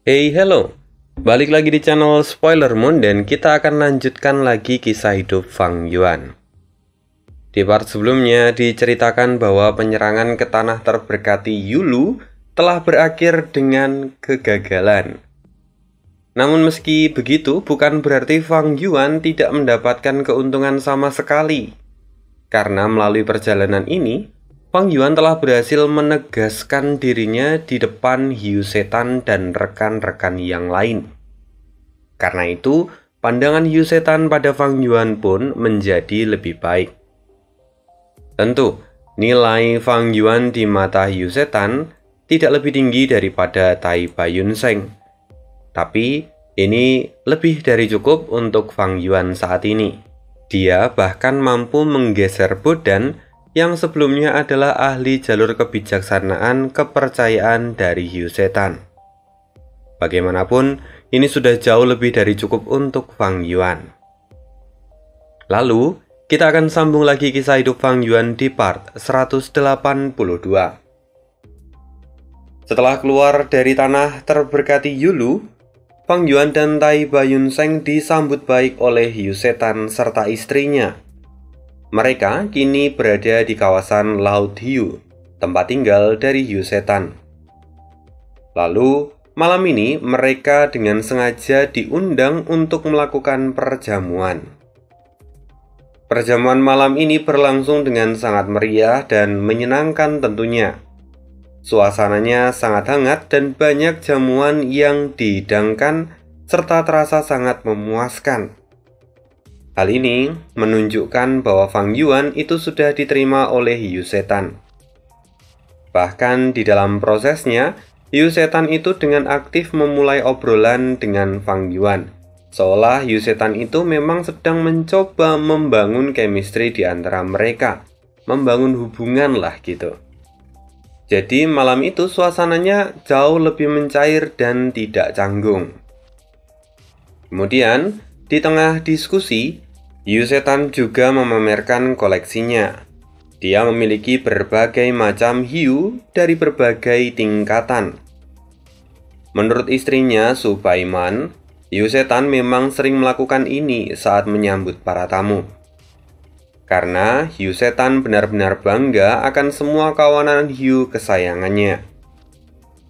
Hey, hello. Balik lagi di channel Spoiler Moon dan kita akan lanjutkan lagi kisah hidup Fang Yuan. Di part sebelumnya diceritakan bahwa penyerangan ke tanah terberkati Yulu telah berakhir dengan kegagalan. Namun meski begitu, bukan berarti Fang Yuan tidak mendapatkan keuntungan sama sekali. Karena melalui perjalanan ini, Fang Yuan telah berhasil menegaskan dirinya di depan Hiu Setan dan rekan-rekan yang lain. Karena itu, pandangan Hiu Setan pada Fang Yuan pun menjadi lebih baik. Tentu, nilai Fang Yuan di mata Hiu Setan tidak lebih tinggi daripada Tai Baiyun Seng. Tapi, ini lebih dari cukup untuk Fang Yuan saat ini. Dia bahkan mampu menggeser Bodan yang sebelumnya adalah ahli jalur kebijaksanaan kepercayaan dari Hiu Setan. Bagaimanapun, ini sudah jauh lebih dari cukup untuk Fang Yuan. Lalu, kita akan sambung lagi kisah hidup Fang Yuan di part 182. Setelah keluar dari tanah terberkati Yulu, Fang Yuan dan Tai Baiyun Seng disambut baik oleh Hiu Setan serta istrinya. Mereka kini berada di kawasan Laut Hiu, tempat tinggal dari Hiu Setan. Lalu, malam ini mereka dengan sengaja diundang untuk melakukan perjamuan. Perjamuan malam ini berlangsung dengan sangat meriah dan menyenangkan tentunya. Suasananya sangat hangat dan banyak jamuan yang dihidangkan serta terasa sangat memuaskan. Hal ini menunjukkan bahwa Fang Yuan itu sudah diterima oleh Hiu Setan. Bahkan di dalam prosesnya, Hiu Setan itu dengan aktif memulai obrolan dengan Fang Yuan. Seolah Hiu Setan itu memang sedang mencoba membangun chemistry di antara mereka. Membangun hubungan lah gitu. Jadi malam itu suasananya jauh lebih mencair dan tidak canggung. Kemudian, di tengah diskusi, Hiu Setan juga memamerkan koleksinya. Dia memiliki berbagai macam hiu dari berbagai tingkatan. Menurut istrinya, Su Baiman, Hiu Setan memang sering melakukan ini saat menyambut para tamu. Karena Hiu Setan benar-benar bangga akan semua kawanan hiu kesayangannya.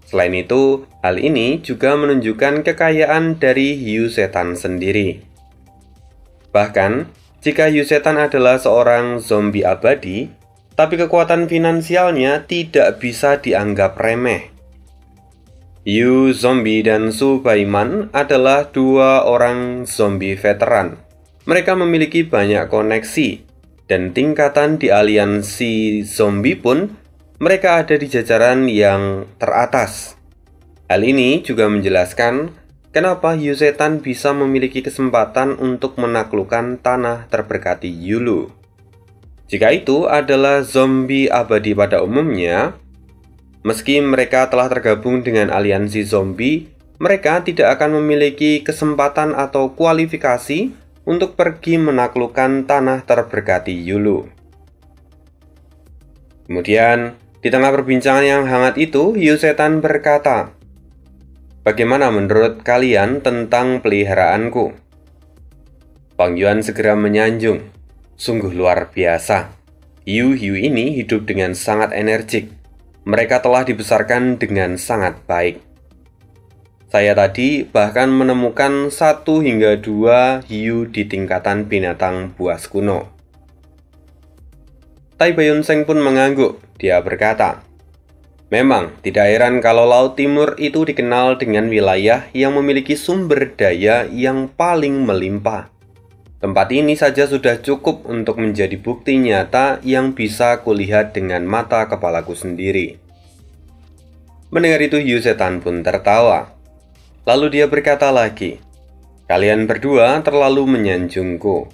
Selain itu, hal ini juga menunjukkan kekayaan dari Hiu Setan sendiri. Bahkan, jika Hiu Setan adalah seorang zombie abadi, tapi kekuatan finansialnya tidak bisa dianggap remeh. Hiu Zombie dan Su Baiman adalah dua orang zombie veteran. Mereka memiliki banyak koneksi, dan tingkatan di aliansi zombie pun mereka ada di jajaran yang teratas. Hal ini juga menjelaskan kenapa Hiu Setan bisa memiliki kesempatan untuk menaklukkan tanah terberkati Yulu. Jika itu adalah zombie abadi pada umumnya, meski mereka telah tergabung dengan aliansi zombie, mereka tidak akan memiliki kesempatan atau kualifikasi untuk pergi menaklukkan tanah terberkati Yulu. Kemudian, di tengah perbincangan yang hangat itu, Hiu Setan berkata, "Bagaimana menurut kalian tentang peliharaanku?" Fang Yuan segera menyanjung. Sungguh luar biasa. Hiu-hiu ini hidup dengan sangat energik. Mereka telah dibesarkan dengan sangat baik. Saya tadi bahkan menemukan 1 hingga 2 hiu di tingkatan binatang buas kuno. Tai Baiyun Seng pun mengangguk. Dia berkata, "Memang, tidak heran kalau Laut Timur itu dikenal dengan wilayah yang memiliki sumber daya yang paling melimpah. Tempat ini saja sudah cukup untuk menjadi bukti nyata yang bisa kulihat dengan mata kepalaku sendiri." Mendengar itu Hiu Setan pun tertawa. Lalu dia berkata lagi, "Kalian berdua terlalu menyanjungku.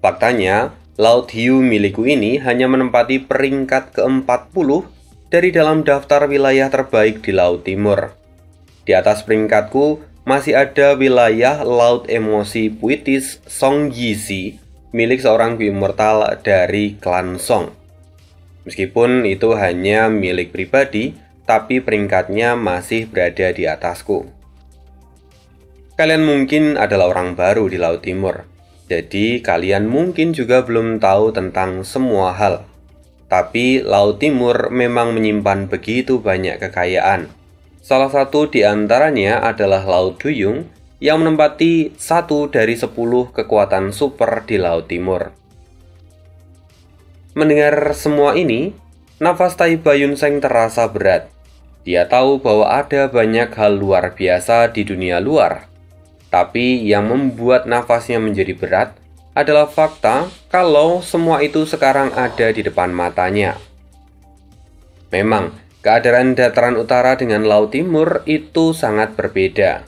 Faktanya, Laut Hiu milikku ini hanya menempati peringkat ke-40 dari dalam daftar wilayah terbaik di Laut Timur. Di atas peringkatku masih ada wilayah Laut Emosi Puitis Song Yisi milik seorang immortal dari klan Song. Meskipun itu hanya milik pribadi, tapi peringkatnya masih berada di atasku. Kalian mungkin adalah orang baru di Laut Timur, jadi kalian mungkin juga belum tahu tentang semua hal. Tapi Laut Timur memang menyimpan begitu banyak kekayaan. Salah satu di antaranya adalah Laut Duyung yang menempati 1 dari 10 kekuatan super di Laut Timur. Mendengar semua ini, nafas Taiba Yunseng terasa berat. Dia tahu bahwa ada banyak hal luar biasa di dunia luar. Tapi yang membuat nafasnya menjadi berat adalah fakta kalau semua itu sekarang ada di depan matanya. Memang, keadaan dataran utara dengan Laut Timur itu sangat berbeda.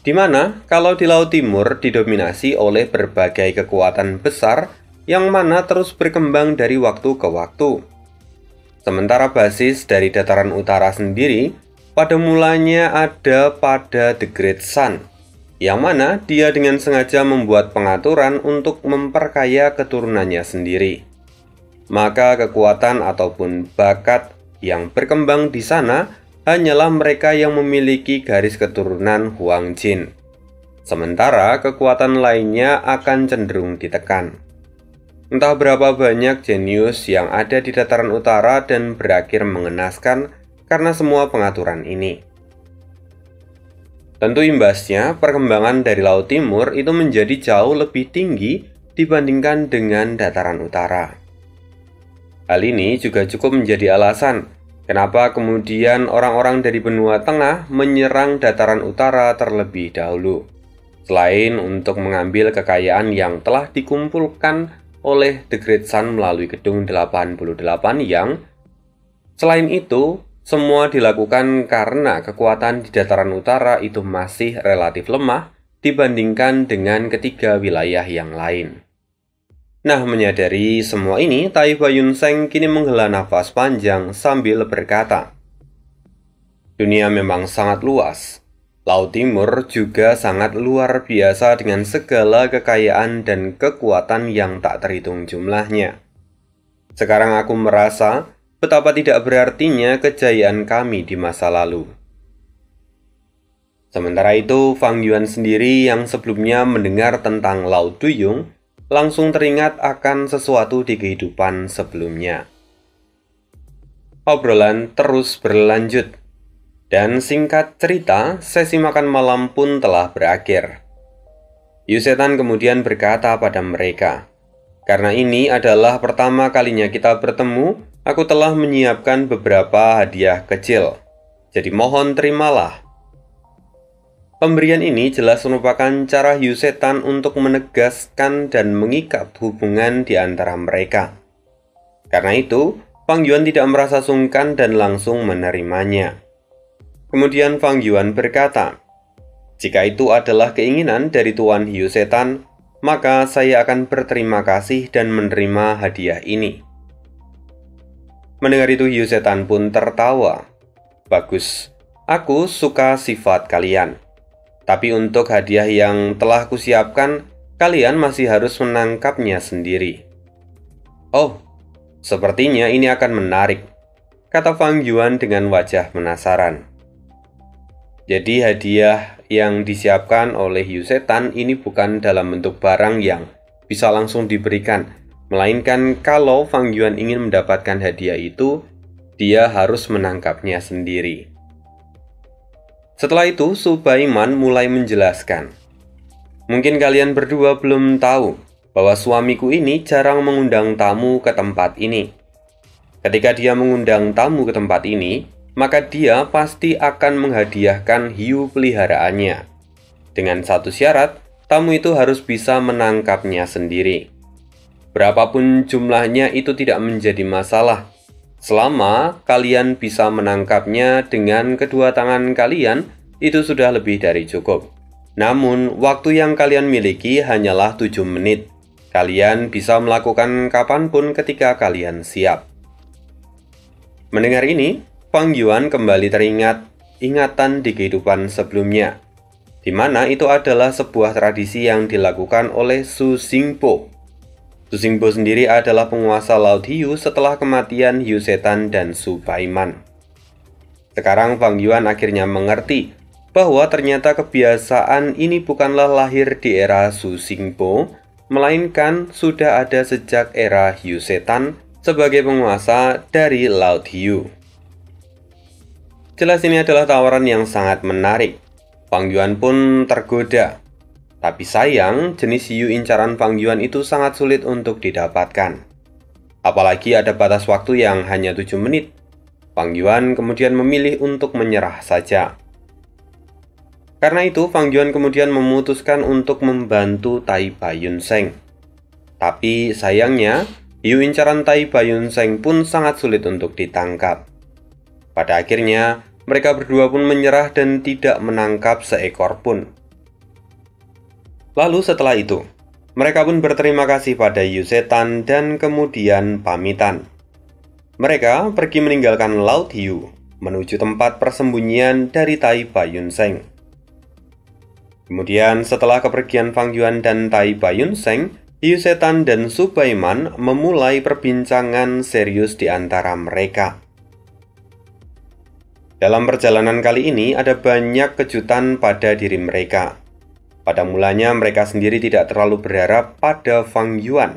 Di mana kalau di Laut Timur didominasi oleh berbagai kekuatan besar yang mana terus berkembang dari waktu ke waktu. Sementara basis dari dataran utara sendiri pada mulanya ada pada The Great Sun, yang mana dia dengan sengaja membuat pengaturan untuk memperkaya keturunannya sendiri. Maka kekuatan ataupun bakat yang berkembang di sana hanyalah mereka yang memiliki garis keturunan Huang Jin. Sementara kekuatan lainnya akan cenderung ditekan. Entah berapa banyak jenius yang ada di dataran utara dan berakhir mengenaskan karena semua pengaturan ini. Tentu imbasnya, perkembangan dari Laut Timur itu menjadi jauh lebih tinggi dibandingkan dengan dataran utara. Hal ini juga cukup menjadi alasan kenapa kemudian orang-orang dari benua tengah menyerang dataran utara terlebih dahulu, selain untuk mengambil kekayaan yang telah dikumpulkan oleh The Great Sun melalui Gedung 88 yang, selain itu, semua dilakukan karena kekuatan di dataran utara itu masih relatif lemah dibandingkan dengan ketiga wilayah yang lain. Nah, menyadari semua ini, Taiba Yunseng kini menghela nafas panjang sambil berkata, "Dunia memang sangat luas. Laut Timur juga sangat luar biasa dengan segala kekayaan dan kekuatan yang tak terhitung jumlahnya. Sekarang aku merasa betapa tidak berartinya kejayaan kami di masa lalu." Sementara itu, Fang Yuan sendiri yang sebelumnya mendengar tentang Laut Duyung langsung teringat akan sesuatu di kehidupan sebelumnya. Obrolan terus berlanjut. Dan singkat cerita, sesi makan malam pun telah berakhir. Yu Setan kemudian berkata pada mereka, "Karena ini adalah pertama kalinya kita bertemu, aku telah menyiapkan beberapa hadiah kecil. Jadi mohon terimalah." Pemberian ini jelas merupakan cara Yu Setan untuk menegaskan dan mengikat hubungan di antara mereka. Karena itu, Fang Yuan tidak merasa sungkan dan langsung menerimanya. Kemudian Fang Yuan berkata, "Jika itu adalah keinginan dari Tuan Yu Setan, maka saya akan berterima kasih dan menerima hadiah ini." Mendengar itu Yu Setan pun tertawa. "Bagus, aku suka sifat kalian. Tapi untuk hadiah yang telah kusiapkan, kalian masih harus menangkapnya sendiri." "Oh, sepertinya ini akan menarik," kata Fang Yuan dengan wajah penasaran. Jadi hadiah yang disiapkan oleh Yu Setan ini bukan dalam bentuk barang yang bisa langsung diberikan, melainkan kalau Fang Yuan ingin mendapatkan hadiah itu, dia harus menangkapnya sendiri. Setelah itu, Su Baiman mulai menjelaskan, "Mungkin kalian berdua belum tahu bahwa suamiku ini jarang mengundang tamu ke tempat ini. Ketika dia mengundang tamu ke tempat ini, maka dia pasti akan menghadiahkan hiu peliharaannya. Dengan satu syarat, tamu itu harus bisa menangkapnya sendiri. Berapapun jumlahnya itu tidak menjadi masalah. Selama kalian bisa menangkapnya dengan kedua tangan kalian, itu sudah lebih dari cukup. Namun, waktu yang kalian miliki hanyalah 7 menit. Kalian bisa melakukan kapanpun ketika kalian siap." Mendengar ini, Fang Yuan kembali teringat ingatan di kehidupan sebelumnya, di mana itu adalah sebuah tradisi yang dilakukan oleh Su Xingbo. Su Xingbo sendiri adalah penguasa Laut Hiu setelah kematian Yu Setan dan Su Baiman. Sekarang Fang Yuan akhirnya mengerti bahwa ternyata kebiasaan ini bukanlah lahir di era Su Xingbo, melainkan sudah ada sejak era Hiu Setan sebagai penguasa dari Laut Hiu. Jelas ini adalah tawaran yang sangat menarik. Fang Yuan pun tergoda. Tapi sayang, jenis hiu incaran Fang Yuan itu sangat sulit untuk didapatkan. Apalagi ada batas waktu yang hanya 7 menit. Fang Yuan kemudian memilih untuk menyerah saja. Karena itu, Fang Yuan kemudian memutuskan untuk membantu Tai Baiyun Seng. Tapi sayangnya, hiu incaran Tai Baiyun Seng pun sangat sulit untuk ditangkap. Pada akhirnya, mereka berdua pun menyerah dan tidak menangkap seekor pun. Lalu setelah itu, mereka pun berterima kasih pada Hiu Setan dan kemudian pamitan. Mereka pergi meninggalkan Laut Hiu, menuju tempat persembunyian dari Tai Baiyun Seng. Kemudian setelah kepergian Fang Yuan dan Tai Baiyun Seng, Hiu Setan dan Su Baiman memulai perbincangan serius di antara mereka. Dalam perjalanan kali ini ada banyak kejutan pada diri mereka. Pada mulanya mereka sendiri tidak terlalu berharap pada Fang Yuan.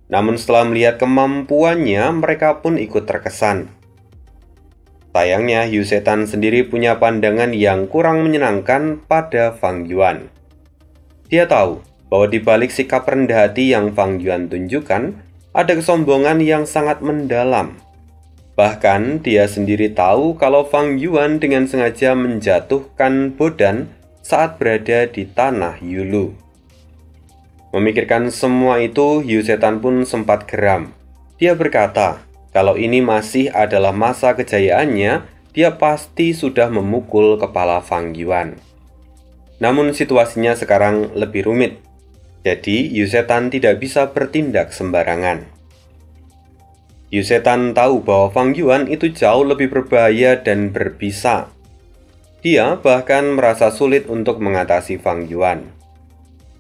Namun setelah melihat kemampuannya, mereka pun ikut terkesan. Sayangnya, Hiu Setan sendiri punya pandangan yang kurang menyenangkan pada Fang Yuan. Dia tahu bahwa di balik sikap rendah hati yang Fang Yuan tunjukkan, ada kesombongan yang sangat mendalam. Bahkan, dia sendiri tahu kalau Fang Yuan dengan sengaja menjatuhkan Bodan saat berada di tanah Yulu. Memikirkan semua itu, Hiu Setan pun sempat geram. Dia berkata, kalau ini masih adalah masa kejayaannya, dia pasti sudah memukul kepala Fang Yuan. Namun situasinya sekarang lebih rumit. Jadi, Hiu Setan tidak bisa bertindak sembarangan. Hiu Setan tahu bahwa Fang Yuan itu jauh lebih berbahaya dan berbisa. Dia bahkan merasa sulit untuk mengatasi Fang Yuan.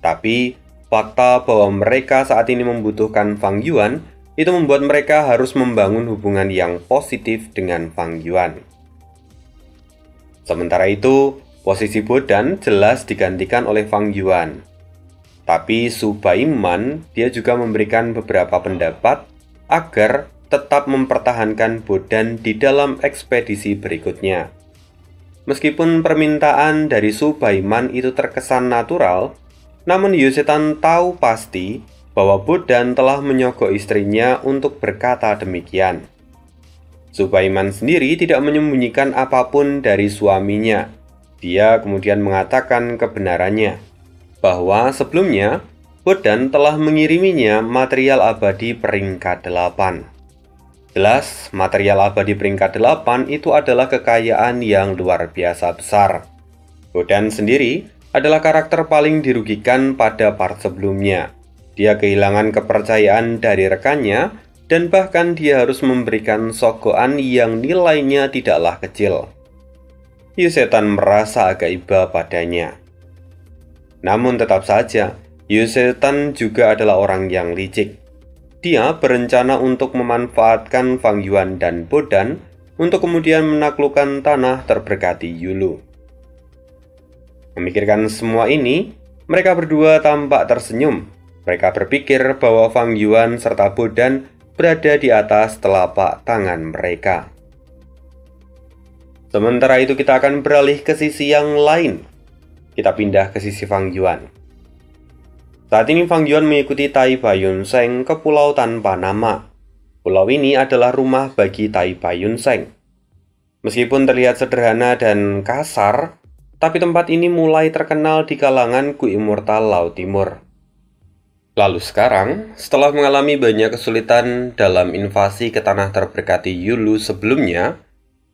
Tapi, fakta bahwa mereka saat ini membutuhkan Fang Yuan itu membuat mereka harus membangun hubungan yang positif dengan Fang Yuan. Sementara itu, posisi Bodan jelas digantikan oleh Fang Yuan. Tapi Su Baiman, dia juga memberikan beberapa pendapat agar tetap mempertahankan Bodan di dalam ekspedisi berikutnya. Meskipun permintaan dari Su Baiman itu terkesan natural, namun Hiu Setan tahu pasti bahwa Bodan telah menyogok istrinya untuk berkata demikian. Su Baiman sendiri tidak menyembunyikan apapun dari suaminya. Dia kemudian mengatakan kebenarannya, bahwa sebelumnya Bodan telah mengiriminya material abadi peringkat 8. Jelas, material abadi peringkat 8 itu adalah kekayaan yang luar biasa besar. Bodan sendiri adalah karakter paling dirugikan pada part sebelumnya. Dia kehilangan kepercayaan dari rekannya, dan bahkan dia harus memberikan sogokan yang nilainya tidaklah kecil. Hiu Setan merasa agak iba padanya. Namun tetap saja, Hiu Setan juga adalah orang yang licik. Dia berencana untuk memanfaatkan Fang Yuan dan Bodan untuk kemudian menaklukkan tanah terberkati Yulu. Memikirkan semua ini, mereka berdua tampak tersenyum. Mereka berpikir bahwa Fang Yuan serta Bodan berada di atas telapak tangan mereka. Sementara itu kita akan beralih ke sisi yang lain. Kita pindah ke sisi Fang Yuan. Saat ini Fang Yuan mengikuti Tai Baiyun Seng ke pulau tanpa nama. Pulau ini adalah rumah bagi Tai Baiyun Seng. Meskipun terlihat sederhana dan kasar, tapi tempat ini mulai terkenal di kalangan Gu Immortal Laut Timur. Lalu sekarang, setelah mengalami banyak kesulitan dalam invasi ke tanah terberkati Yulu sebelumnya,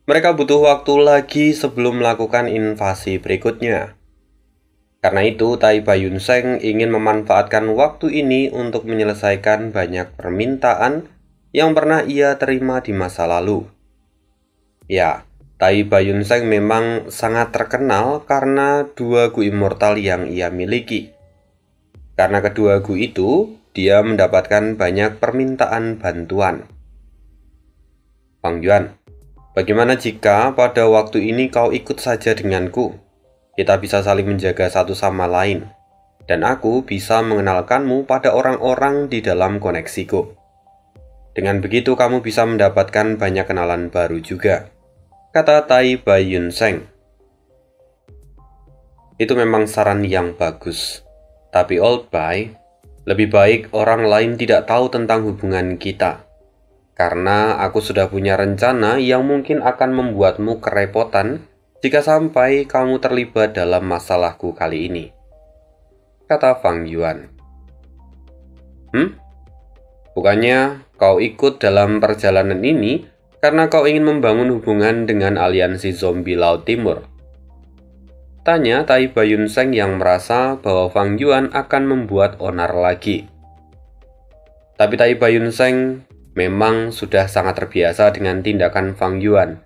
mereka butuh waktu lagi sebelum melakukan invasi berikutnya. Karena itu, Tai Baiyun Seng ingin memanfaatkan waktu ini untuk menyelesaikan banyak permintaan yang pernah ia terima di masa lalu. Ya, Tai Baiyun Seng memang sangat terkenal karena 2 Gu Immortal yang ia miliki. Karena kedua Gu itu, dia mendapatkan banyak permintaan bantuan. Fang Yuan, bagaimana jika pada waktu ini kau ikut saja denganku? Kita bisa saling menjaga satu sama lain, dan aku bisa mengenalkanmu pada orang-orang di dalam koneksiku. Dengan begitu kamu bisa mendapatkan banyak kenalan baru juga, kata Tai Baiyun Seng. Itu memang saran yang bagus, tapi Old Bai, lebih baik orang lain tidak tahu tentang hubungan kita. Karena aku sudah punya rencana yang mungkin akan membuatmu kerepotan jika sampai kamu terlibat dalam masalahku kali ini, kata Fang Yuan. Bukannya kau ikut dalam perjalanan ini karena kau ingin membangun hubungan dengan aliansi zombie Laut Timur? Tanya Tai Baiyun Seng yang merasa bahwa Fang Yuan akan membuat onar lagi. Tapi Tai Baiyun Seng memang sudah sangat terbiasa dengan tindakan Fang Yuan.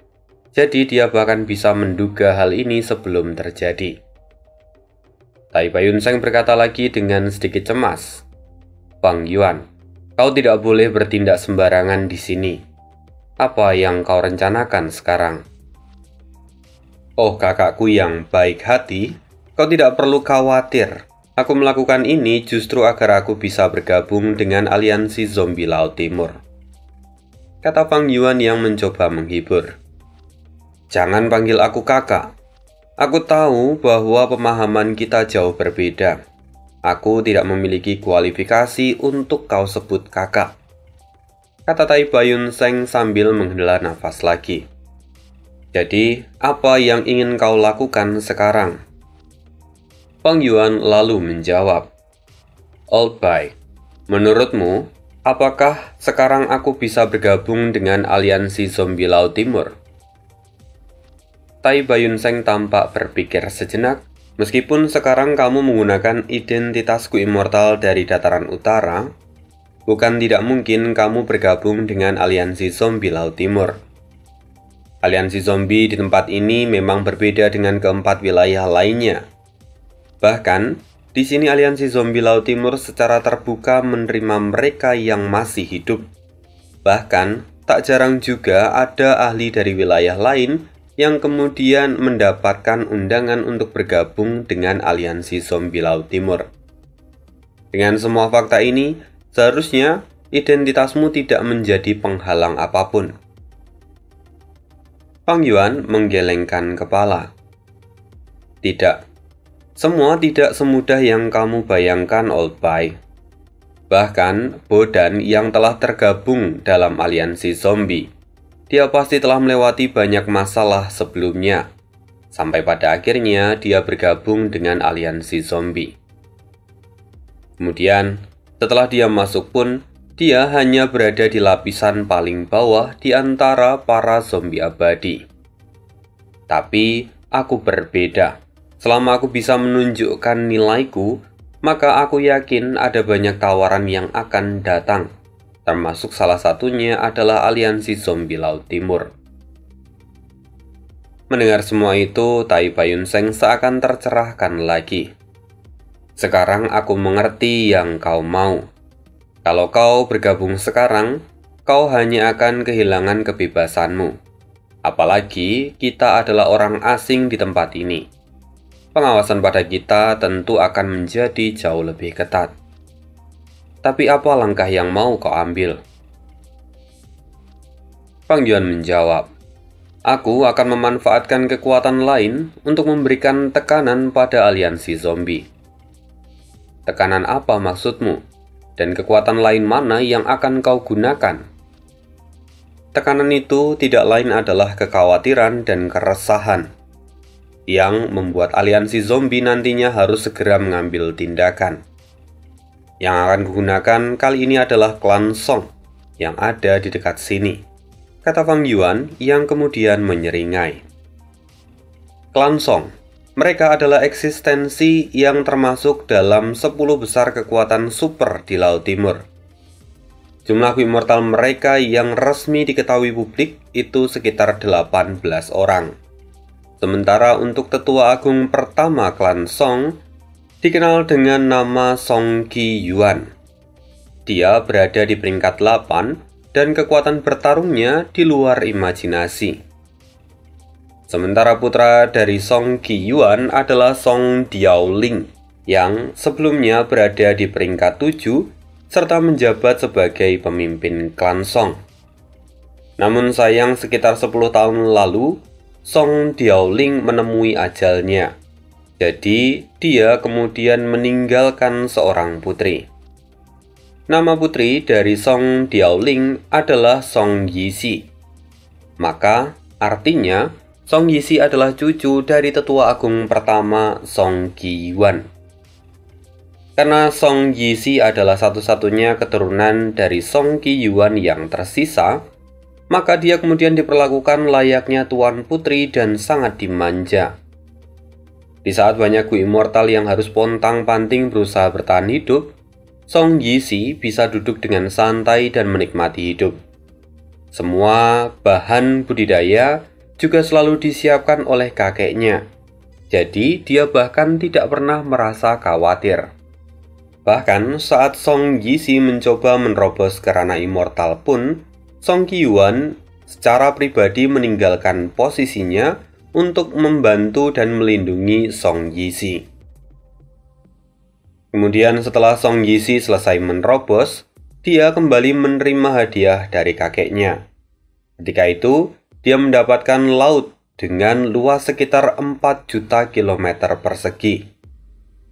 Jadi dia bahkan bisa menduga hal ini sebelum terjadi. Tai Baiyun Seng berkata lagi dengan sedikit cemas, Fang Yuan, kau tidak boleh bertindak sembarangan di sini. Apa yang kau rencanakan sekarang? Oh kakakku yang baik hati, kau tidak perlu khawatir. Aku melakukan ini justru agar aku bisa bergabung dengan aliansi zombie Laut Timur, kata Fang Yuan yang mencoba menghibur. Jangan panggil aku kakak. Aku tahu bahwa pemahaman kita jauh berbeda. Aku tidak memiliki kualifikasi untuk kau sebut kakak, kata Tai Baiyun Seng sambil menghela nafas lagi. Jadi, apa yang ingin kau lakukan sekarang? Fang Yuan lalu menjawab, Old Bai, menurutmu, apakah sekarang aku bisa bergabung dengan aliansi zombie Laut Timur? Tai Baiyun Seng tampak berpikir sejenak. Meskipun sekarang kamu menggunakan identitasku immortal dari dataran utara, bukan tidak mungkin kamu bergabung dengan aliansi zombie Laut Timur. Aliansi zombie di tempat ini memang berbeda dengan keempat wilayah lainnya. Bahkan, di sini aliansi zombie Laut Timur secara terbuka menerima mereka yang masih hidup. Bahkan, tak jarang juga ada ahli dari wilayah lain yang kemudian mendapatkan undangan untuk bergabung dengan aliansi zombie Laut Timur. Dengan semua fakta ini, seharusnya identitasmu tidak menjadi penghalang apapun. Fang Yuan menggelengkan kepala. Tidak, semua tidak semudah yang kamu bayangkan, Old Bai. Bahkan, Bodan yang telah tergabung dalam aliansi zombie, dia pasti telah melewati banyak masalah sebelumnya, sampai pada akhirnya dia bergabung dengan aliansi zombie. Kemudian, setelah dia masuk pun, dia hanya berada di lapisan paling bawah di antara para zombie abadi. Tapi, aku berbeda. Selama aku bisa menunjukkan nilaiku, maka aku yakin ada banyak tawaran yang akan datang. Termasuk salah satunya adalah aliansi zombie Laut Timur. Mendengar semua itu, Tai Baiyun Seng seakan tercerahkan lagi. Sekarang aku mengerti yang kau mau. Kalau kau bergabung sekarang, kau hanya akan kehilangan kebebasanmu. Apalagi kita adalah orang asing di tempat ini. Pengawasan pada kita tentu akan menjadi jauh lebih ketat. Tapi apa langkah yang mau kau ambil? Fang Yuan menjawab, aku akan memanfaatkan kekuatan lain untuk memberikan tekanan pada aliansi zombie. Tekanan apa maksudmu? Dan kekuatan lain mana yang akan kau gunakan? Tekanan itu tidak lain adalah kekhawatiran dan keresahan yang membuat aliansi zombie nantinya harus segera mengambil tindakan. Yang akan kugunakan kali ini adalah klan Song yang ada di dekat sini, kata Fang Yuan yang kemudian menyeringai. Klan Song, mereka adalah eksistensi yang termasuk dalam 10 besar kekuatan super di Laut Timur. Jumlah immortal mereka yang resmi diketahui publik itu sekitar 18 orang. Sementara untuk tetua agung pertama klan Song, dikenal dengan nama Song Qi-yuan. Dia berada di peringkat 8 dan kekuatan bertarungnya di luar imajinasi. Sementara putra dari Song Qiyuan adalah Song Diaoling yang sebelumnya berada di peringkat 7 serta menjabat sebagai pemimpin klan Song. Namun sayang sekitar 10 tahun lalu, Song Diaoling menemui ajalnya. Jadi, dia kemudian meninggalkan seorang putri. Nama putri dari Song Diaoling adalah Song Yixi. Maka, artinya, Song Yixi adalah cucu dari tetua agung pertama Song Qiyuan. Karena Song Yixi adalah satu-satunya keturunan dari Song Qiyuan yang tersisa, maka dia kemudian diperlakukan layaknya tuan putri dan sangat dimanja. Di saat banyak Gu immortal yang harus pontang-panting berusaha bertahan hidup, Song Yixi bisa duduk dengan santai dan menikmati hidup. Semua bahan budidaya juga selalu disiapkan oleh kakeknya. Jadi dia bahkan tidak pernah merasa khawatir. Bahkan saat Song Yixi mencoba menerobos ke ranah immortal pun, Song Qiyuan secara pribadi meninggalkan posisinya untuk membantu dan melindungi Song Yixi. Kemudian setelah Song Yixi selesai menerobos, dia kembali menerima hadiah dari kakeknya. Ketika itu, dia mendapatkan laut dengan luas sekitar 4 juta kilometer persegi.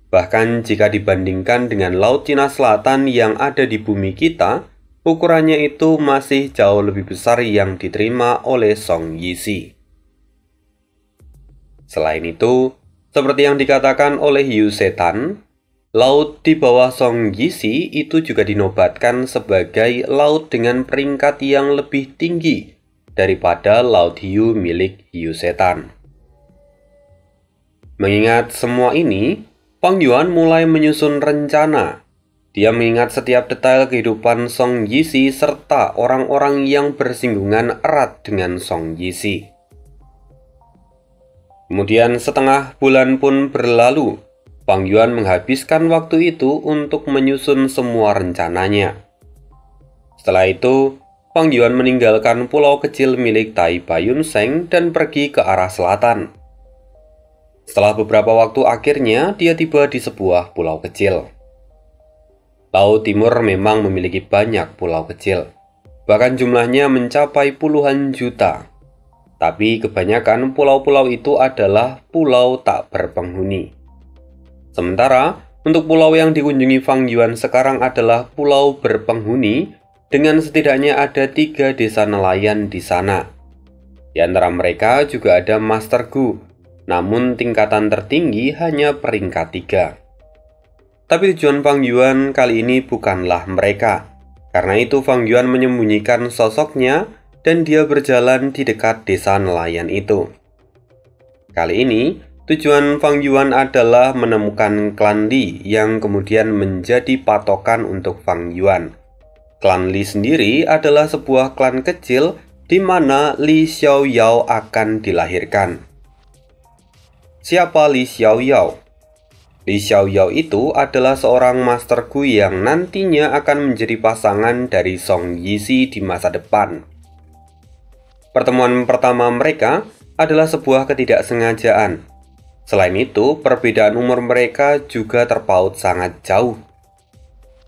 Bahkan jika dibandingkan dengan Laut Cina Selatan yang ada di bumi kita, ukurannya itu masih jauh lebih besar yang diterima oleh Song Yixi. Selain itu, seperti yang dikatakan oleh Hiu Setan, laut di bawah Song Yixi itu juga dinobatkan sebagai laut dengan peringkat yang lebih tinggi daripada laut hiu milik Hiu Setan. Mengingat semua ini, Fang Yuan mulai menyusun rencana. Dia mengingat setiap detail kehidupan Song Yixi serta orang-orang yang bersinggungan erat dengan Song Yixi. Kemudian setengah bulan pun berlalu, Fang Yuan menghabiskan waktu itu untuk menyusun semua rencananya. Setelah itu, Fang Yuan meninggalkan pulau kecil milik Tai Baiyun Sheng dan pergi ke arah selatan. Setelah beberapa waktu akhirnya dia tiba di sebuah pulau kecil. Laut Timur memang memiliki banyak pulau kecil, bahkan jumlahnya mencapai puluhan juta. Tapi kebanyakan pulau-pulau itu adalah pulau tak berpenghuni. Sementara untuk pulau yang dikunjungi Fang Yuan sekarang adalah pulau berpenghuni dengan setidaknya ada 3 desa nelayan di sana. Di antara mereka juga ada Master Gu, namun tingkatan tertinggi hanya peringkat 3. Tapi tujuan Fang Yuan kali ini bukanlah mereka. Karena itu Fang Yuan menyembunyikan sosoknya dan dia berjalan di dekat desa nelayan itu. Kali ini, tujuan Fang Yuan adalah menemukan klan Li yang kemudian menjadi patokan untuk Fang Yuan. Klan Li sendiri adalah sebuah klan kecil di mana Li Xiaoyao akan dilahirkan. Siapa Li Xiaoyao? Li Xiaoyao itu adalah seorang Master Gu yang nantinya akan menjadi pasangan dari Song Yixi di masa depan. Pertemuan pertama mereka adalah sebuah ketidaksengajaan. Selain itu, perbedaan umur mereka juga terpaut sangat jauh.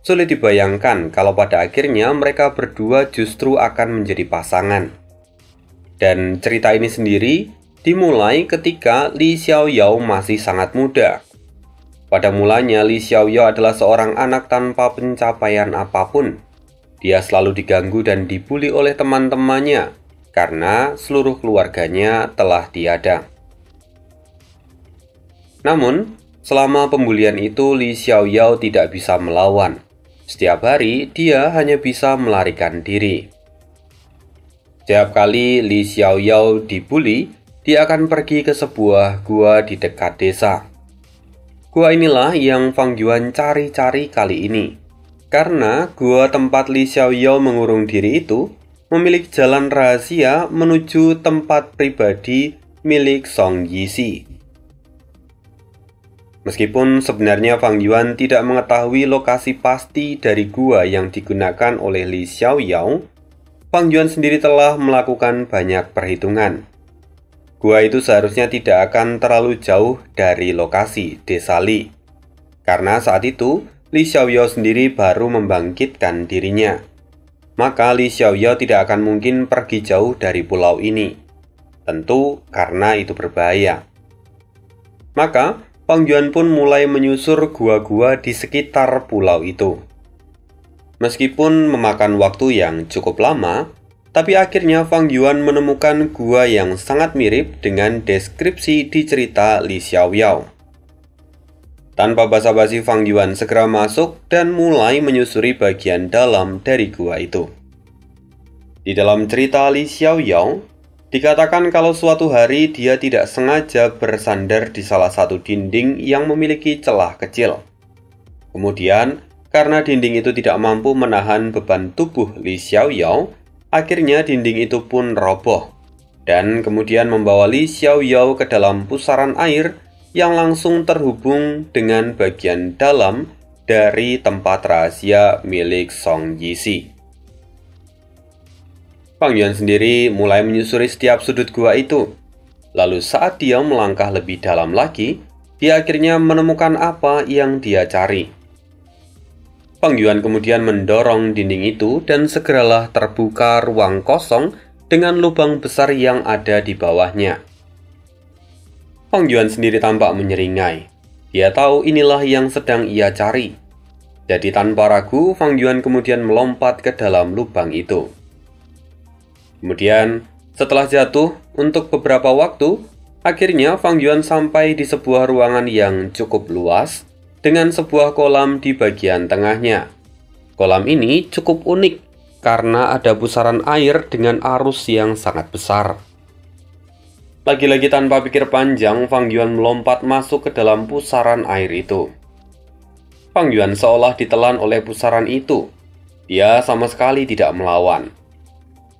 Sulit dibayangkan kalau pada akhirnya mereka berdua justru akan menjadi pasangan. Dan cerita ini sendiri dimulai ketika Li Xiaoyao masih sangat muda. Pada mulanya Li Xiaoyao adalah seorang anak tanpa pencapaian apapun. Dia selalu diganggu dan dibuli oleh teman-temannya karena seluruh keluarganya telah tiada. Namun, selama pembulian itu Li Xiaoyao tidak bisa melawan. Setiap hari dia hanya bisa melarikan diri. Setiap kali Li Xiaoyao dibuli, dia akan pergi ke sebuah gua di dekat desa. Gua inilah yang Fang Yuan cari-cari kali ini. Karena gua tempat Li Xiaoyao mengurung diri itu memiliki jalan rahasia menuju tempat pribadi milik Song Yixi. Meskipun sebenarnya Fang Yuan tidak mengetahui lokasi pasti dari gua yang digunakan oleh Li Xiaoyao, Fang Yuan sendiri telah melakukan banyak perhitungan. gua itu seharusnya tidak akan terlalu jauh dari lokasi desa Li. Karena saat itu, Li Xiaoyao sendiri baru membangkitkan dirinya. Maka Li Xiaoyao tidak akan mungkin pergi jauh dari pulau ini. Tentu karena itu berbahaya. Maka, Fang Yuan pun mulai menyusur gua-gua di sekitar pulau itu. Meskipun memakan waktu yang cukup lama, tapi akhirnya Fang Yuan menemukan gua yang sangat mirip dengan deskripsi di cerita Li Xiaoyao. Tanpa basa-basi, Fang Yuan segera masuk dan mulai menyusuri bagian dalam dari gua itu. Di dalam cerita Li Xiaoyao, dikatakan kalau suatu hari dia tidak sengaja bersandar di salah satu dinding yang memiliki celah kecil. Kemudian, karena dinding itu tidak mampu menahan beban tubuh Li Xiaoyao, akhirnya dinding itu pun roboh, dan kemudian membawa Li Xiaoyao ke dalam pusaran air yang langsung terhubung dengan bagian dalam dari tempat rahasia milik Song Yixi. Fang Yuan sendiri mulai menyusuri setiap sudut gua itu. Lalu saat dia melangkah lebih dalam lagi, dia akhirnya menemukan apa yang dia cari. Fang Yuan kemudian mendorong dinding itu dan segeralah terbuka ruang kosong dengan lubang besar yang ada di bawahnya. Fang Yuan sendiri tampak menyeringai. Dia tahu inilah yang sedang ia cari. Jadi tanpa ragu, Fang Yuan kemudian melompat ke dalam lubang itu. Kemudian, setelah jatuh untuk beberapa waktu, akhirnya Fang Yuan sampai di sebuah ruangan yang cukup luas dengan sebuah kolam di bagian tengahnya. Kolam ini cukup unik karena ada pusaran air dengan arus yang sangat besar. Lagi-lagi tanpa pikir panjang, Fang Yuan melompat masuk ke dalam pusaran air itu. Fang Yuan seolah ditelan oleh pusaran itu. Dia sama sekali tidak melawan.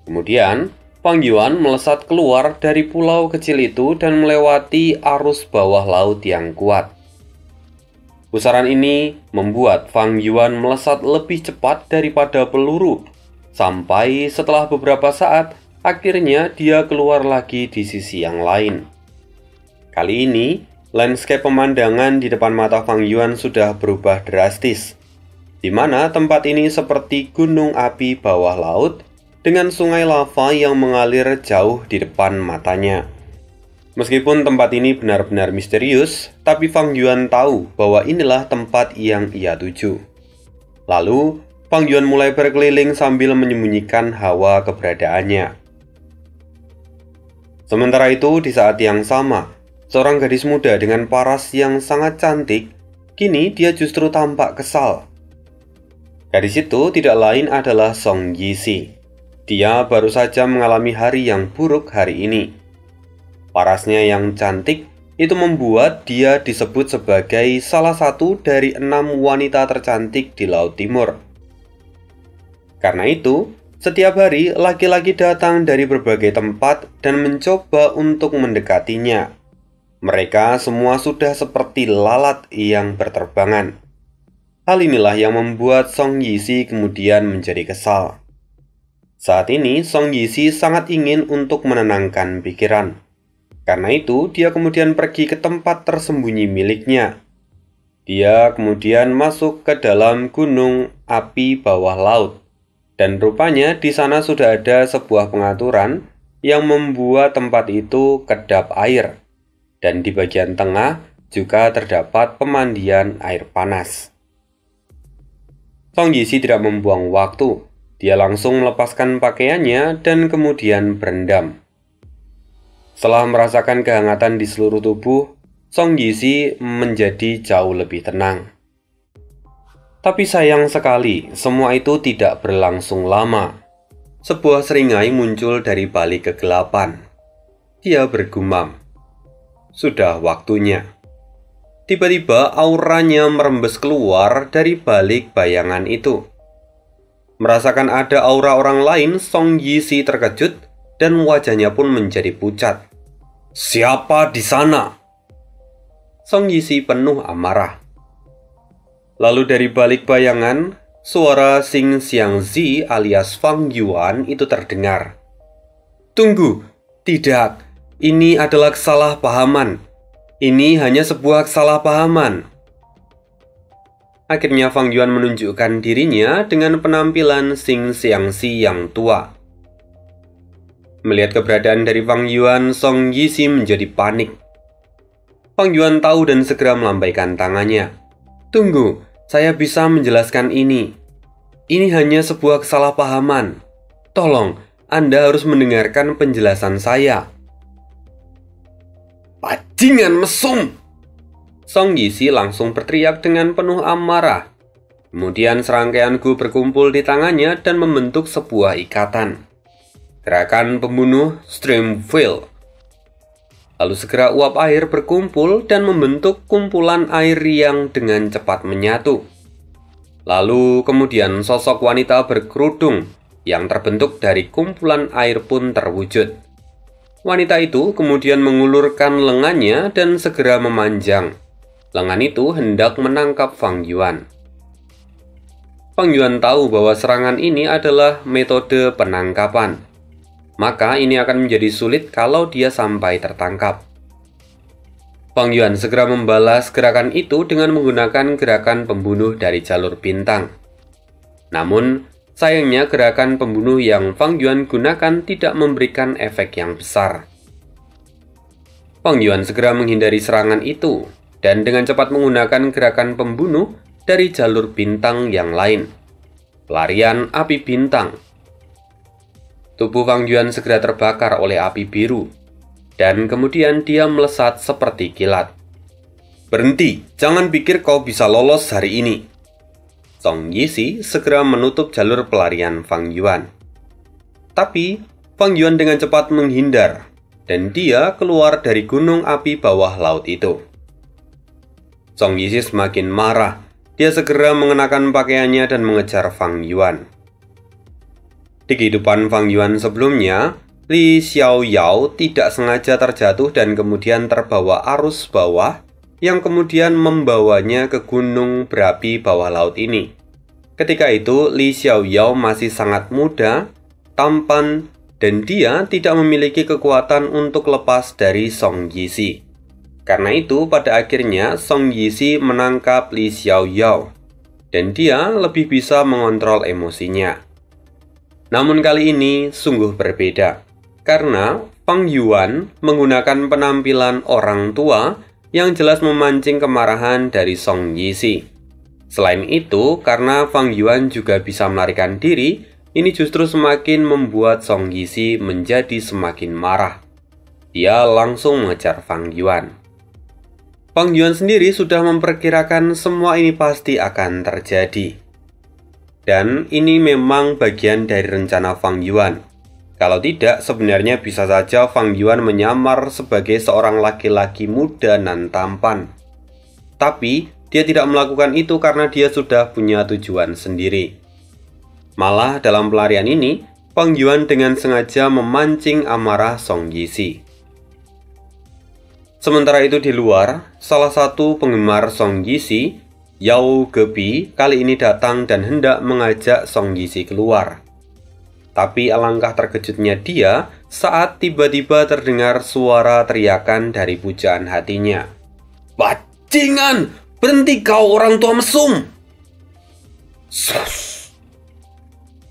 Kemudian, Fang Yuan melesat keluar dari pulau kecil itu dan melewati arus bawah laut yang kuat. Pusaran ini membuat Fang Yuan melesat lebih cepat daripada peluru, sampai setelah beberapa saat, akhirnya dia keluar lagi di sisi yang lain. Kali ini, landscape pemandangan di depan mata Fang Yuan sudah berubah drastis, di mana tempat ini seperti gunung api bawah laut dengan sungai lava yang mengalir jauh di depan matanya. Meskipun tempat ini benar-benar misterius, tapi Fang Yuan tahu bahwa inilah tempat yang ia tuju. Lalu, Fang Yuan mulai berkeliling sambil menyembunyikan hawa keberadaannya. Sementara itu, di saat yang sama, seorang gadis muda dengan paras yang sangat cantik, kini dia justru tampak kesal. Gadis itu tidak lain adalah Song Yixi. Dia baru saja mengalami hari yang buruk hari ini. Parasnya yang cantik itu membuat dia disebut sebagai salah satu dari 6 wanita tercantik di Laut Timur. Karena itu, setiap hari laki-laki datang dari berbagai tempat dan mencoba untuk mendekatinya. Mereka semua sudah seperti lalat yang berterbangan. Hal inilah yang membuat Song Yixi kemudian menjadi kesal. Saat ini, Song Yixi sangat ingin untuk menenangkan pikiran. Karena itu, dia kemudian pergi ke tempat tersembunyi miliknya. Dia kemudian masuk ke dalam gunung api bawah laut. Dan rupanya di sana sudah ada sebuah pengaturan yang membuat tempat itu kedap air. Dan di bagian tengah juga terdapat pemandian air panas. Song Yixi tidak membuang waktu. Dia langsung melepaskan pakaiannya dan kemudian berendam. Setelah merasakan kehangatan di seluruh tubuh, Song Yixi menjadi jauh lebih tenang. Tapi sayang sekali, semua itu tidak berlangsung lama. Sebuah seringai muncul dari balik kegelapan. Dia bergumam, "Sudah waktunya." Tiba-tiba auranya merembes keluar dari balik bayangan itu. Merasakan ada aura orang lain, Song Yixi terkejut dan wajahnya pun menjadi pucat. "Siapa di sana?" Song Yixi penuh amarah. Lalu dari balik bayangan, suara Xing Xiangzi alias Fang Yuan itu terdengar. "Tunggu, tidak, Ini adalah kesalahpahaman. Ini hanya sebuah kesalahpahaman. Akhirnya Fang Yuan menunjukkan dirinya dengan penampilan Xing Xiangxi yang tua. Melihat keberadaan dari Fang Yuan, Song Yixi menjadi panik. Fang Yuan tahu dan segera melambaikan tangannya. Tunggu, saya bisa menjelaskan ini. Ini hanya sebuah kesalahpahaman. Tolong, Anda harus mendengarkan penjelasan saya. Bajingan mesum! Song Yixi langsung berteriak dengan penuh amarah. Kemudian serangkaian gu berkumpul di tangannya dan membentuk sebuah ikatan. Gerakan pembunuh Streamfill. Lalu segera uap air berkumpul dan membentuk kumpulan air yang dengan cepat menyatu. Lalu kemudian sosok wanita berkerudung yang terbentuk dari kumpulan air pun terwujud. Wanita itu kemudian mengulurkan lengannya dan segera memanjang. Lengan itu hendak menangkap Fang Yuan. Fang Yuan tahu bahwa serangan ini adalah metode penangkapan. Maka ini akan menjadi sulit kalau dia sampai tertangkap. Fang Yuan segera membalas gerakan itu dengan menggunakan gerakan pembunuh dari jalur bintang. Namun, sayangnya gerakan pembunuh yang Fang Yuan gunakan tidak memberikan efek yang besar. Fang Yuan segera menghindari serangan itu dan dengan cepat menggunakan gerakan pembunuh dari jalur bintang yang lain. Pelarian api bintang. Tubuh Fang Yuan segera terbakar oleh api biru, dan kemudian dia melesat seperti kilat. Berhenti, jangan pikir kau bisa lolos hari ini. Song Yixi segera menutup jalur pelarian Fang Yuan. Tapi, Fang Yuan dengan cepat menghindar, dan dia keluar dari gunung api bawah laut itu. Song Yixi semakin marah, dia segera mengenakan pakaiannya dan mengejar Fang Yuan. Di kehidupan Fang Yuan sebelumnya, Li Xiaoyao tidak sengaja terjatuh dan kemudian terbawa arus bawah yang kemudian membawanya ke gunung berapi bawah laut ini. Ketika itu, Li Xiaoyao masih sangat muda, tampan, dan dia tidak memiliki kekuatan untuk lepas dari Song Yixi. Karena itu, pada akhirnya Song Yixi menangkap Li Xiaoyao, dan dia lebih bisa mengontrol emosinya. Namun kali ini sungguh berbeda, karena Fang Yuan menggunakan penampilan orang tua yang jelas memancing kemarahan dari Song Yixi. Selain itu, karena Fang Yuan juga bisa melarikan diri, ini justru semakin membuat Song Yixi menjadi semakin marah. Dia langsung mengejar Fang Yuan. Fang Yuan sendiri sudah memperkirakan semua ini pasti akan terjadi. Dan ini memang bagian dari rencana Fang Yuan. Kalau tidak, sebenarnya bisa saja Fang Yuan menyamar sebagai seorang laki-laki muda dan tampan. Tapi, dia tidak melakukan itu karena dia sudah punya tujuan sendiri. Malah dalam pelarian ini, Fang Yuan dengan sengaja memancing amarah Song Yixi. Sementara itu di luar, salah satu penggemar Song Yixi, Yao Gebi, kali ini datang dan hendak mengajak Song Yixi keluar. Tapi alangkah terkejutnya dia saat tiba-tiba terdengar suara teriakan dari pujaan hatinya. Bajingan! Berhenti kau orang tua mesum!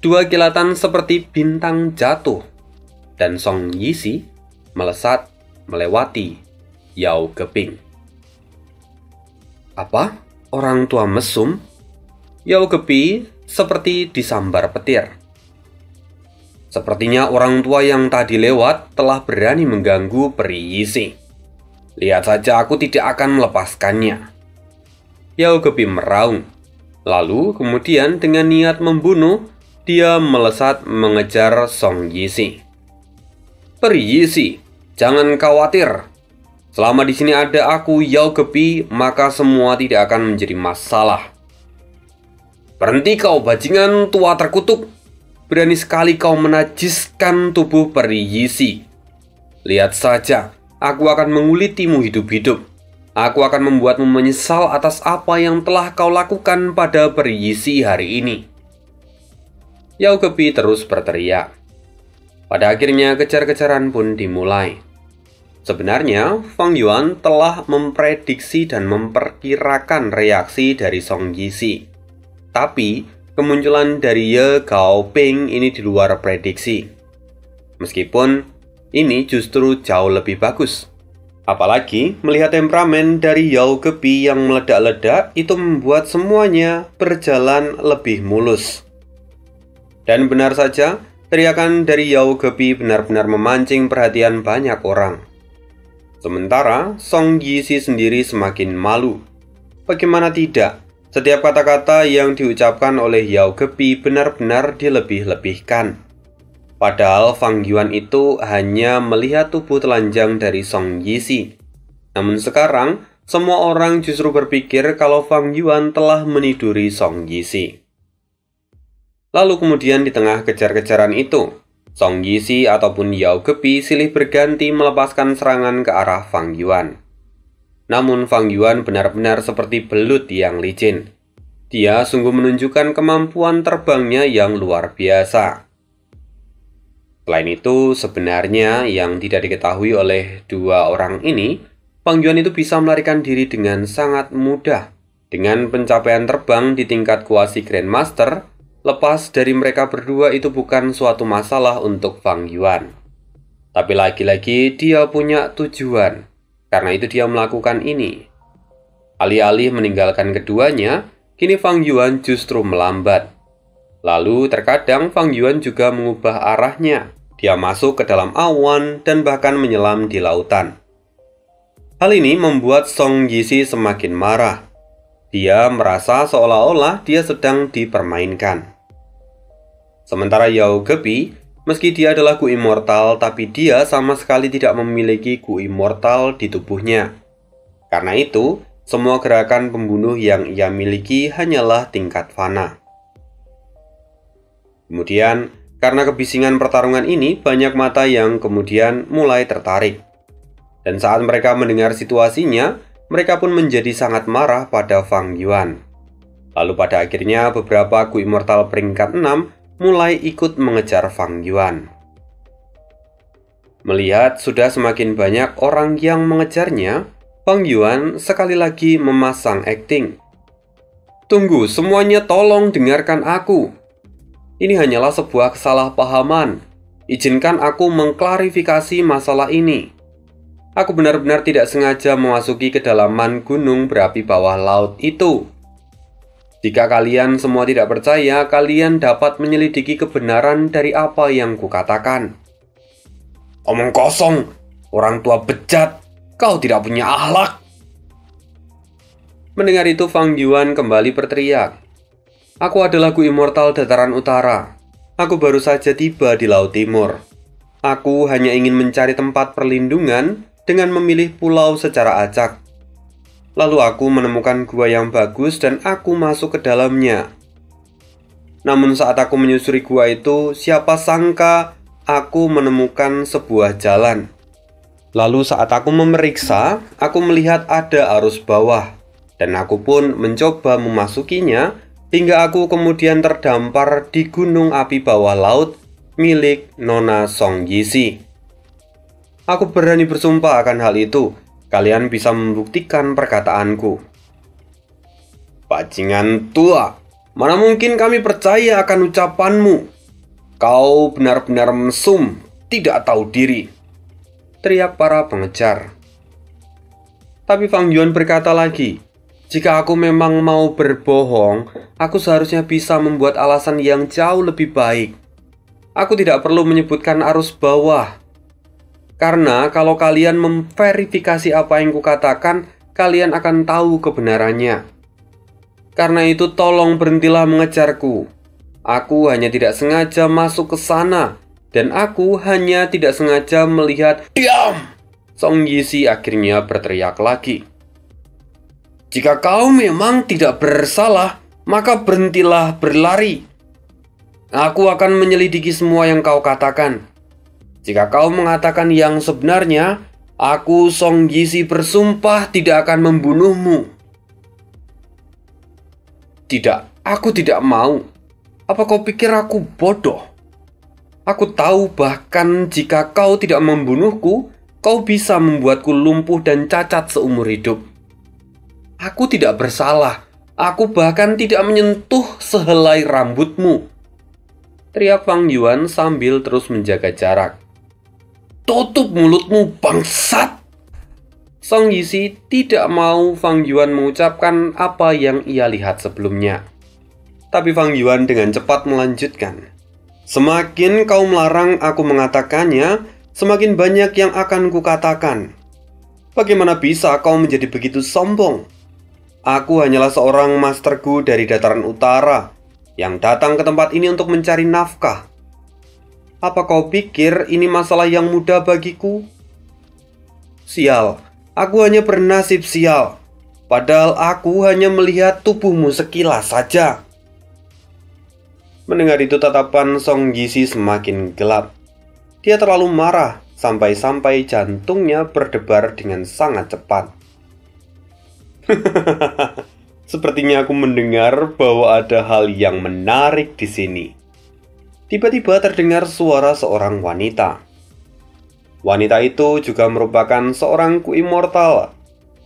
Dua kilatan seperti bintang jatuh, dan Song Yixi melesat melewati Yao Gebing. Apa? Orang tua mesum? Yao Gebi seperti disambar petir. Sepertinya orang tua yang tadi lewat telah berani mengganggu peri Yixi. Lihat saja, aku tidak akan melepaskannya. Yao Gebi meraung. Lalu kemudian dengan niat membunuh, dia melesat mengejar Song Yixi. Peri Yixi, jangan khawatir. Selama di sini ada aku, Yao Gebi, maka semua tidak akan menjadi masalah. Berhenti kau, bajingan tua terkutuk. Berani sekali kau menajiskan tubuh peri Yixi. Lihat saja, aku akan mengulitimu hidup-hidup. Aku akan membuatmu menyesal atas apa yang telah kau lakukan pada peri Yixi hari ini. Yao Gebi terus berteriak. Pada akhirnya kejar-kejaran pun dimulai. Sebenarnya, Fang Yuan telah memprediksi dan memperkirakan reaksi dari Song Yixi. Tapi, kemunculan dari Ye Gaoping ini di luar prediksi. Meskipun ini justru jauh lebih bagus. Apalagi melihat temperamen dari Yao Gebi yang meledak-ledak itu membuat semuanya berjalan lebih mulus. Dan benar saja, teriakan dari Yao Gebi benar-benar memancing perhatian banyak orang. Sementara Song Yixi sendiri semakin malu. Bagaimana tidak, setiap kata-kata yang diucapkan oleh Yao Gebi benar-benar dilebih-lebihkan. Padahal Fang Yuan itu hanya melihat tubuh telanjang dari Song Yixi. Namun sekarang, semua orang justru berpikir kalau Fang Yuan telah meniduri Song Yixi. Lalu kemudian di tengah kejar-kejaran itu, Song Yixi ataupun Yao Gebi silih berganti melepaskan serangan ke arah Fang Yuan. Namun Fang Yuan benar-benar seperti belut yang licin. Dia sungguh menunjukkan kemampuan terbangnya yang luar biasa. Selain itu, sebenarnya yang tidak diketahui oleh dua orang ini, Fang Yuan itu bisa melarikan diri dengan sangat mudah. Dengan pencapaian terbang di tingkat kuasi Grandmaster, lepas dari mereka berdua itu bukan suatu masalah untuk Fang Yuan. Tapi lagi-lagi dia punya tujuan. Karena itu dia melakukan ini. Alih-alih meninggalkan keduanya, kini Fang Yuan justru melambat. Lalu terkadang Fang Yuan juga mengubah arahnya. Dia masuk ke dalam awan dan bahkan menyelam di lautan. Hal ini membuat Song Yixi semakin marah. Dia merasa seolah-olah dia sedang dipermainkan. Sementara Yao Gebi, meski dia adalah Gu Immortal, tapi dia sama sekali tidak memiliki Gu Immortal di tubuhnya. Karena itu, semua gerakan pembunuh yang ia miliki hanyalah tingkat fana. Kemudian, karena kebisingan pertarungan ini, banyak mata yang kemudian mulai tertarik. Dan saat mereka mendengar situasinya, mereka pun menjadi sangat marah pada Fang Yuan. Lalu pada akhirnya beberapa Gu Immortal peringkat 6 mulai ikut mengejar Fang Yuan. Melihat sudah semakin banyak orang yang mengejarnya, Fang Yuan sekali lagi memasang akting. Tunggu, semuanya tolong dengarkan aku. Ini hanyalah sebuah kesalahpahaman. Izinkan aku mengklarifikasi masalah ini. Aku benar-benar tidak sengaja memasuki kedalaman gunung berapi bawah laut itu. Jika kalian semua tidak percaya, kalian dapat menyelidiki kebenaran dari apa yang kukatakan. Omong kosong, orang tua bejat, kau tidak punya akhlak. Mendengar itu, Fang Yuan kembali berteriak. Aku adalah Gu Immortal Dataran Utara. Aku baru saja tiba di Laut Timur. Aku hanya ingin mencari tempat perlindungan dengan memilih pulau secara acak. Lalu aku menemukan gua yang bagus dan aku masuk ke dalamnya. Namun saat aku menyusuri gua itu, siapa sangka aku menemukan sebuah jalan. Lalu saat aku memeriksa, aku melihat ada arus bawah. Dan aku pun mencoba memasukinya, hingga aku kemudian terdampar di gunung api bawah laut milik Nona Song Yixi. Aku berani bersumpah akan hal itu. Kalian bisa membuktikan perkataanku. Bajingan tua, mana mungkin kami percaya akan ucapanmu? Kau benar-benar mesum, tidak tahu diri, teriak para pengejar. Tapi Fang Yuan berkata lagi, jika aku memang mau berbohong, aku seharusnya bisa membuat alasan yang jauh lebih baik. Aku tidak perlu menyebutkan arus bawah. Karena kalau kalian memverifikasi apa yang kukatakan, kalian akan tahu kebenarannya. Karena itu tolong berhentilah mengejarku. Aku hanya tidak sengaja masuk ke sana. Dan aku hanya tidak sengaja melihat. Diam! Song Yixi akhirnya berteriak lagi. Jika kau memang tidak bersalah, maka berhentilah berlari. Aku akan menyelidiki semua yang kau katakan. Jika kau mengatakan yang sebenarnya, aku Song Yixi bersumpah tidak akan membunuhmu. Tidak, aku tidak mau. Apa kau pikir aku bodoh? Aku tahu bahkan jika kau tidak membunuhku, Kau bisa membuatku lumpuh dan cacat seumur hidup. Aku tidak bersalah. Aku bahkan tidak menyentuh sehelai rambutmu, teriak Fang Yuan sambil terus menjaga jarak. Tutup mulutmu, bangsat! Song Yixi tidak mau Fang Yuan mengucapkan apa yang ia lihat sebelumnya. Tapi Fang Yuan dengan cepat melanjutkan. Semakin kau melarang aku mengatakannya, semakin banyak yang akan kukatakan. Bagaimana bisa kau menjadi begitu sombong? Aku hanyalah seorang Master Gu dari dataran utara yang datang ke tempat ini untuk mencari nafkah. Apa kau pikir ini masalah yang mudah bagiku? Sial, aku hanya bernasib sial. Padahal aku hanya melihat tubuhmu sekilas saja. Mendengar itu tatapan Song Yixi semakin gelap. Dia terlalu marah sampai-sampai jantungnya berdebar dengan sangat cepat. Sepertinya aku mendengar bahwa ada hal yang menarik di sini. Tiba-tiba terdengar suara seorang wanita. Wanita itu juga merupakan seorang Gu immortal.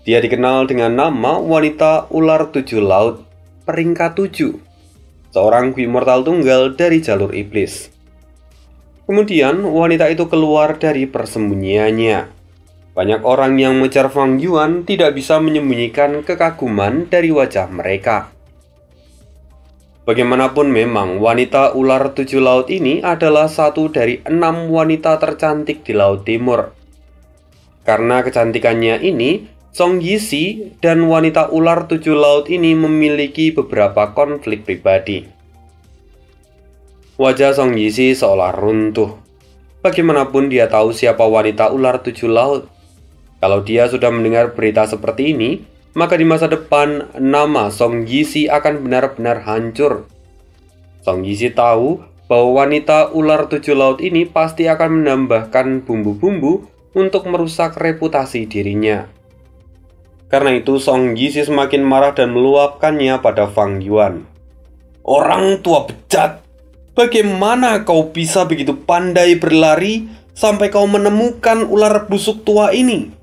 Dia dikenal dengan nama wanita ular 7 laut, peringkat 7. Seorang Gu immortal tunggal dari jalur iblis. Kemudian wanita itu keluar dari persembunyiannya. Banyak orang yang mengejar Fang Yuan tidak bisa menyembunyikan kekaguman dari wajah mereka. Bagaimanapun memang wanita ular 7 laut ini adalah satu dari 6 wanita tercantik di Laut Timur. Karena kecantikannya ini, Song Yixi dan wanita ular 7 laut ini memiliki beberapa konflik pribadi. Wajah Song Yixi seolah runtuh. Bagaimanapun dia tahu siapa wanita ular 7 laut. Kalau dia sudah mendengar berita seperti ini, maka di masa depan nama Song Yixi akan benar-benar hancur. Song Yixi tahu bahwa wanita ular 7 laut ini pasti akan menambahkan bumbu-bumbu untuk merusak reputasi dirinya. Karena itu Song Yixi semakin marah dan meluapkannya pada Fang Yuan. Orang tua bejat, bagaimana kau bisa begitu pandai berlari sampai kau menemukan ular busuk tua ini?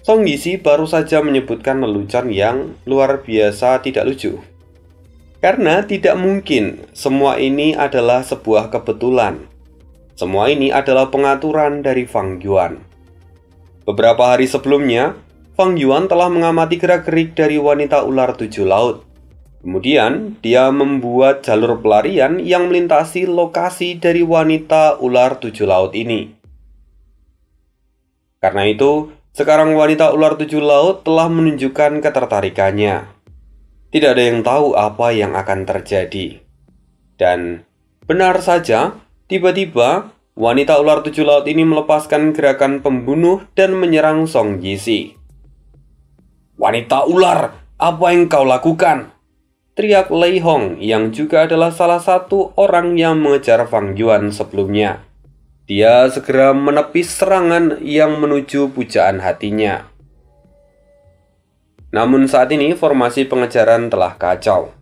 Song Yixi baru saja menyebutkan lelucon yang luar biasa tidak lucu. Karena tidak mungkin semua ini adalah sebuah kebetulan. Semua ini adalah pengaturan dari Fang Yuan. Beberapa hari sebelumnya, Fang Yuan telah mengamati gerak-gerik dari wanita ular 7 laut. Kemudian, dia membuat jalur pelarian yang melintasi lokasi dari wanita ular 7 laut ini. Karena itu, sekarang wanita ular 7 laut telah menunjukkan ketertarikannya. Tidak ada yang tahu apa yang akan terjadi. Dan benar saja, tiba-tiba wanita ular 7 laut ini melepaskan gerakan pembunuh dan menyerang Song Yixi. Wanita ular, apa yang kau lakukan? Teriak Lei Hong yang juga adalah salah satu orang yang mengejar Fang Yuan sebelumnya. Dia segera menepis serangan yang menuju pujaan hatinya. Namun saat ini formasi pengejaran telah kacau.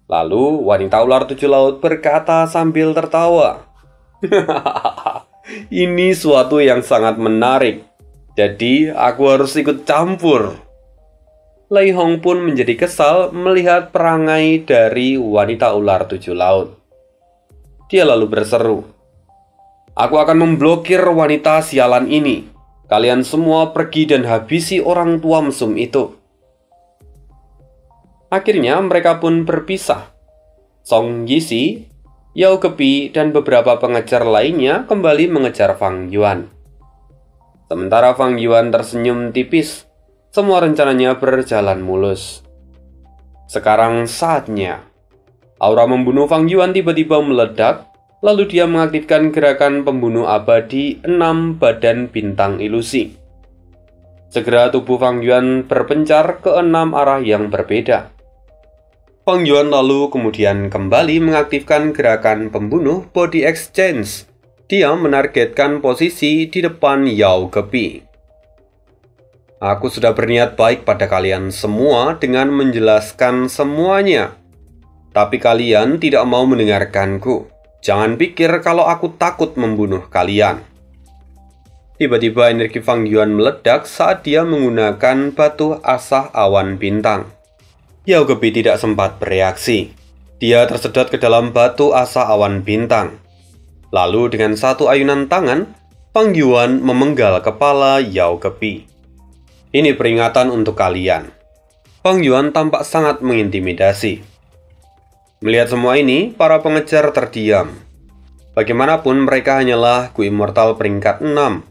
Lalu wanita ular 7 laut berkata sambil tertawa. Ini suatu yang sangat menarik. Jadi aku harus ikut campur. Lei Hong pun menjadi kesal melihat perangai dari wanita ular 7 laut. Dia lalu berseru. Aku akan memblokir wanita sialan ini. Kalian semua pergi dan habisi orang tua mesum itu. Akhirnya mereka pun berpisah. Song Yixi, Yao Gebi, dan beberapa pengejar lainnya kembali mengejar Fang Yuan. Sementara Fang Yuan tersenyum tipis, semua rencananya berjalan mulus. Sekarang saatnya. Aura membunuh Fang Yuan tiba-tiba meledak. Lalu dia mengaktifkan gerakan pembunuh abadi 6 badan bintang ilusi. Segera tubuh Fang Yuan berpencar ke 6 arah yang berbeda. Fang Yuan lalu kemudian kembali mengaktifkan gerakan pembunuh body exchange. Dia menargetkan posisi di depan Yao Gebi. Aku sudah berniat baik pada kalian semua dengan menjelaskan semuanya. Tapi kalian tidak mau mendengarkanku. Jangan pikir kalau aku takut membunuh kalian. tiba-tiba energi Fang Yuan meledak saat dia menggunakan batu asah awan bintang. Yao Kebi tidak sempat bereaksi. Dia tersedot ke dalam batu asah awan bintang. Lalu dengan satu ayunan tangan, Fang Yuan memenggal kepala Yao Kebi. Ini peringatan untuk kalian. Fang Yuan tampak sangat mengintimidasi. Melihat semua ini, para pengejar terdiam. Bagaimanapun mereka hanyalah Gu Immortal peringkat 6,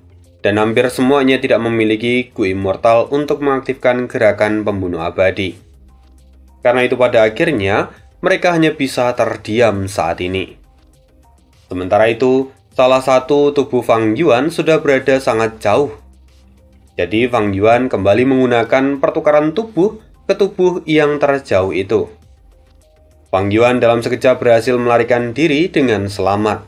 dan hampir semuanya tidak memiliki Gu Immortal untuk mengaktifkan gerakan pembunuh abadi. Karena itu pada akhirnya, mereka hanya bisa terdiam saat ini. Sementara itu, salah satu tubuh Fang Yuan sudah berada sangat jauh. Jadi Fang Yuan kembali menggunakan pertukaran tubuh ke tubuh yang terjauh itu. Fang Yuan dalam sekejap berhasil melarikan diri dengan selamat.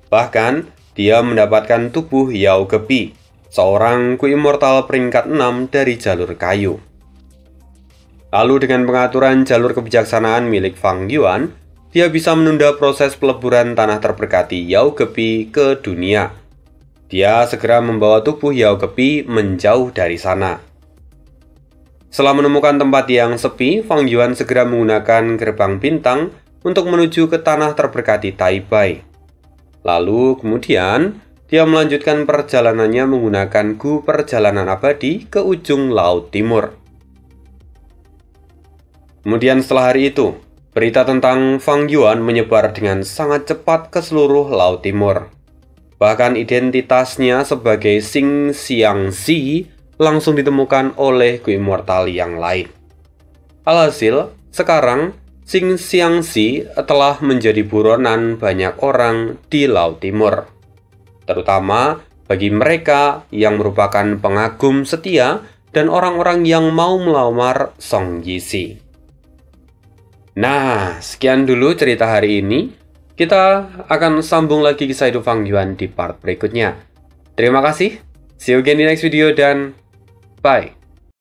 Bahkan, dia mendapatkan tubuh Yao Kebi, seorang Gu Immortal peringkat 6 dari jalur kayu. Lalu dengan pengaturan jalur kebijaksanaan milik Fang Yuan, dia bisa menunda proses peleburan tanah terberkati Yao Kebi ke dunia. Dia segera membawa tubuh Yao Kebi menjauh dari sana. Setelah menemukan tempat yang sepi, Fang Yuan segera menggunakan gerbang bintang untuk menuju ke tanah terberkati Taibai. Lalu kemudian, dia melanjutkan perjalanannya menggunakan Gu Perjalanan Abadi ke ujung Laut Timur. Kemudian setelah hari itu, berita tentang Fang Yuan menyebar dengan sangat cepat ke seluruh Laut Timur. Bahkan identitasnya sebagai Xing Xiangxi langsung ditemukan oleh Gu Immortal yang lain. Alhasil, sekarang Xing Xiangxi telah menjadi buronan banyak orang di Laut Timur. Terutama bagi mereka yang merupakan pengagum setia dan orang-orang yang mau melamar Song Yixi. Nah, sekian dulu cerita hari ini. Kita akan sambung lagi kisah hidup Fang Yuan di part berikutnya. Terima kasih, see you again di next video dan bye.